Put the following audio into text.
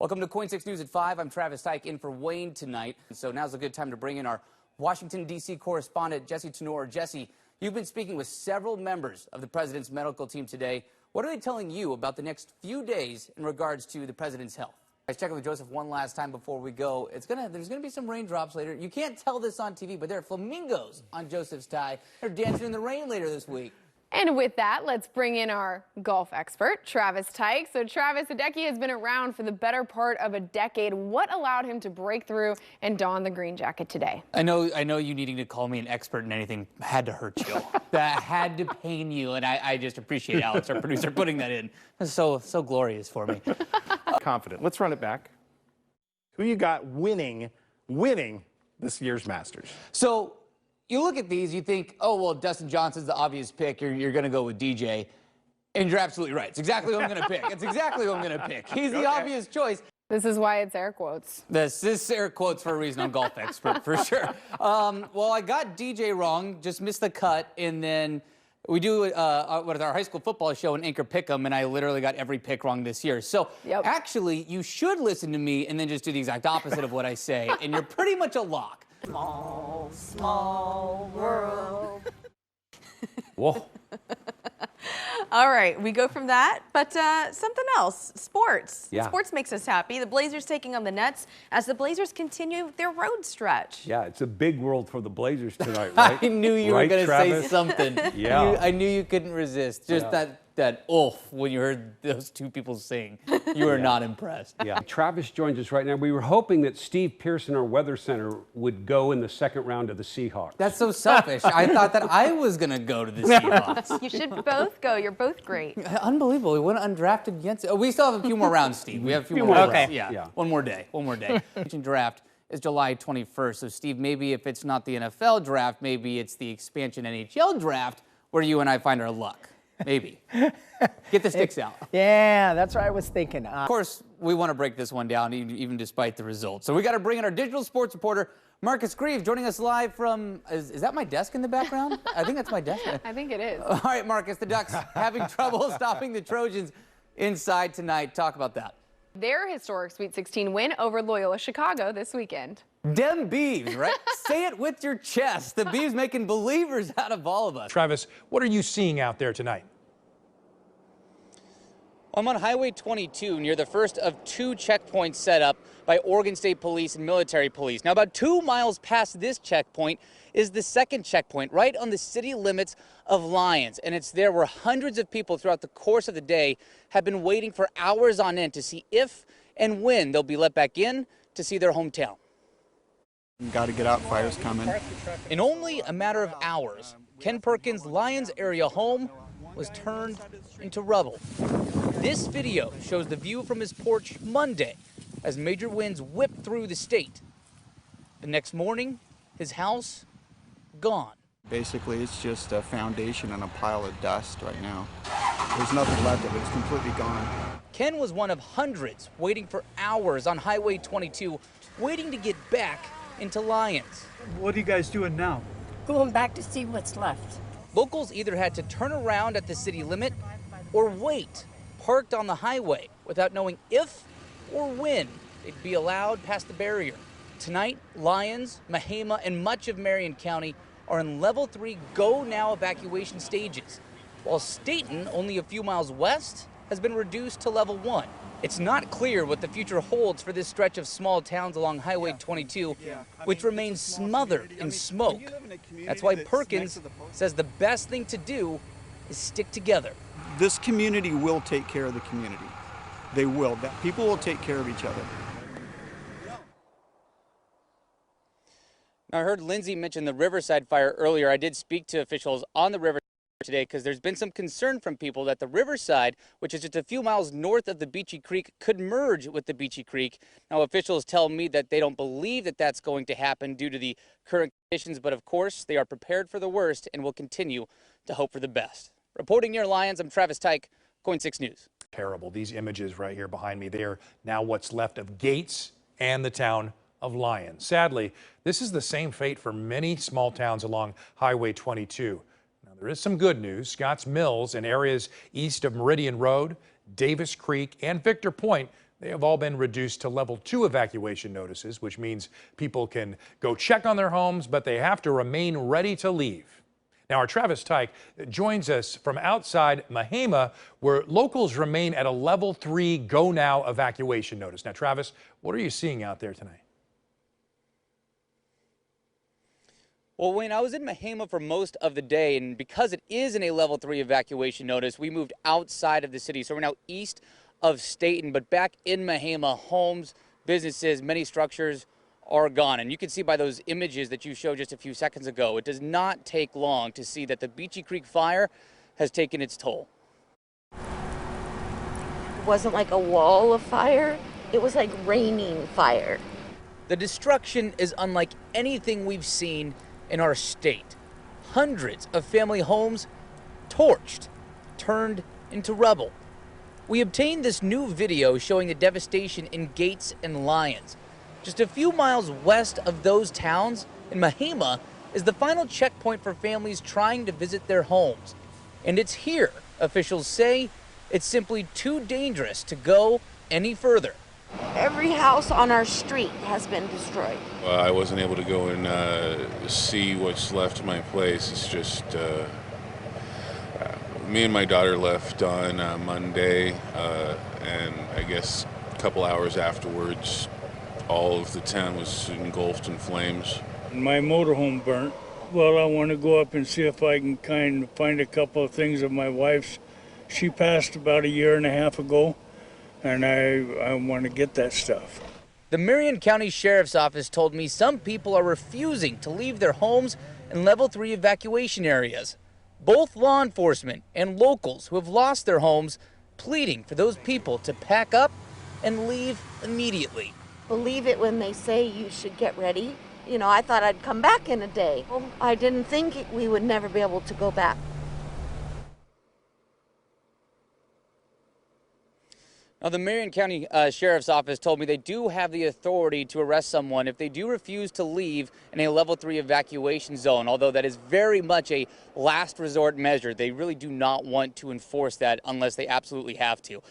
Welcome to Coin 6 News at 5. I'm Travis Teich in for Wayne tonight. So now's a good time to bring in our Washington, D.C. correspondent, Jesse Tenor. Jesse, you've been speaking with several members of the president's medical team today. What are they telling you about the next few days in regards to the president's health? Let's check with Joseph one last time before we go. There's going to be some raindrops later. You can't tell this on TV, but there are flamingos on Joseph's tie. They're dancing in the rain later this week. And with that, let's bring in our golf expert, Travis Teich. So Travis, Hideki has been around for the better part of a decade. What allowed him to break through and don the green jacket today? I know you needing to call me an expert in anything had to hurt you. That had to pain you, and I just appreciate Alex, our producer, putting that in. It's so glorious for me. Confident. Let's run it back. Who you got winning this year's Masters? So you look at these, you think, oh, well, Dustin Johnson's the obvious pick. You're going to go with DJ. And you're absolutely right. It's exactly who I'm going to pick. It's exactly who I'm going to pick. He's the obvious choice. This is why it's air quotes. This is air quotes for a reason. I'm golf expert, for sure. Well, I got DJ wrong, just missed the cut. And then we do with our high school football show in Anchor Pick'em, and I literally got every pick wrong this year. So actually, you should listen to me and then just do the exact opposite of what I say. And you're pretty much a lock. Small, small world. Whoa. All right, we go from that, but something else, sports. Yeah. Sports makes us happy. The Blazers taking on the Nets as the Blazers continue their road stretch. Yeah, it's a big world for the Blazers tonight, right? I knew you were going to say something. Yeah. I knew you couldn't resist. Just that oof when you heard those two people sing. You were not impressed. Yeah. Travis joins us right now. We were hoping that Steve Pearson, our weather center, would go in the second round of the Seahawks. That's so selfish. I thought that I was going to go to the Seahawks. You should both go. You're both great. Unbelievable. We went undrafted against it. Oh, we still have a few more rounds, Steve. We have a few more rounds. Okay. Yeah. One more day. Draft is July 21st. So, Steve, maybe if it's not the NFL draft, maybe it's the expansion NHL draft where you and I find our luck. Maybe. Get the sticks out. Yeah, that's what I was thinking. Of course, we want to break this one down, even despite the results. So we got to bring in our digital sports reporter, Marcus Grieve, joining us live from, is that my desk in the background? I think that's my desk. I think it is. All right, Marcus, the Ducks having trouble stopping the Trojans inside tonight. Talk about that. Their historic Sweet 16 win over Loyola Chicago this weekend. Dem Beavs, right? Say it with your chest. The Beavs making believers out of all of us. Travis, what are you seeing out there tonight? I'm on Highway 22 near the first of two checkpoints set up by Oregon State Police and military police. Now, about 2 miles past this checkpoint is the second checkpoint, right on the city limits of Lyons. And it's there where hundreds of people throughout the course of the day have been waiting for hours on end to see if and when they'll be let back in to see their hometown. Got to get out, fire's coming. In only a matter of hours, Ken Perkins' Lyons area home was turned into rubble. This video shows the view from his porch Monday as major winds whipped through the state. The next morning, his house gone. Basically, it's just a foundation and a pile of dust right now. There's nothing left of it. It's completely gone. Ken was one of hundreds waiting for hours on Highway 22, waiting to get back into Lyons. What are you guys doing now? Going back to see what's left. Locals either had to turn around at the city limit or wait, parked on the highway without knowing if or when they'd be allowed past the barrier. Tonight, Lyons, Mahama, and much of Marion County are in level 3 go now evacuation stages, while Staten, only a few miles west, has been reduced to level 1. It's not clear what the future holds for this stretch of small towns along Highway 22, which remains smothered in smoke. That's why Perkins says the best thing to do is stick together. This community will take care of the community. They will. People will take care of each other. Now, I heard Lindsay mention the Riverside fire earlier. I did speak to officials on the Riverside today because there's been some concern from people that the Riverside, which is just a few miles north of the Beachy Creek, could merge with the Beachy Creek. Now, officials tell me that they don't believe that that's going to happen due to the current conditions, but of course, they are prepared for the worst and will continue to hope for the best. Reporting near Lyons, I'm Travis Teich, Coin 6 News. Terrible. These images right here behind me, they are now what's left of Gates and the town of Lyons. Sadly, this is the same fate for many small towns along Highway 22. Now, there is some good news. Scotts Mills and areas east of Meridian Road, Davis Creek, and Victor Point, They have all been reduced to level 2 evacuation notices, which means people can go check on their homes, but they have to remain ready to leave. Now, our Travis Teich joins us from outside Mahema, where locals remain at a level 3 go now evacuation notice. Now, Travis, what are you seeing out there tonight? Well, Wayne, I was in Mahema for most of the day, and because it is in a level 3 evacuation notice, we moved outside of the city. So we're now east of Staten, but back in Mahema, homes, businesses, many structures are gone. And you can see by those images that you showed just a few seconds ago, it does not take long to see that the Beachy Creek fire has taken its toll. It wasn't like a wall of fire, it was like raining fire. The destruction is unlike anything we've seen in our state. Hundreds of family homes torched, turned into rubble. We obtained this new video showing the devastation in Gates and Lyons. Just a few miles west of those towns, in Mahema, is the final checkpoint for families trying to visit their homes. And it's here, officials say, it's simply too dangerous to go any further. Every house on our street has been destroyed. I wasn't able to go and see what's left of my place. It's just me and my daughter left on Monday, and I guess a couple hours afterwards, all of the town was engulfed in flames. My motorhome burnt. Well, I want to go up and see if I can kind of find a couple of things of my wife's. She passed about a year and a half ago, and I want to get that stuff. The Marion County Sheriff's Office told me some people are refusing to leave their homes in level 3 evacuation areas. Both law enforcement and locals who have lost their homes pleading for those people to pack up and leave immediately. Believe it when they say you should get ready. You know, I thought I'd come back in a day. Well, I didn't think we would never be able to go back. Now, the Marion County Sheriff's Office told me they do have the authority to arrest someone if they do refuse to leave in a level 3 evacuation zone, although that is very much a last resort measure. They really do not want to enforce that unless they absolutely have to.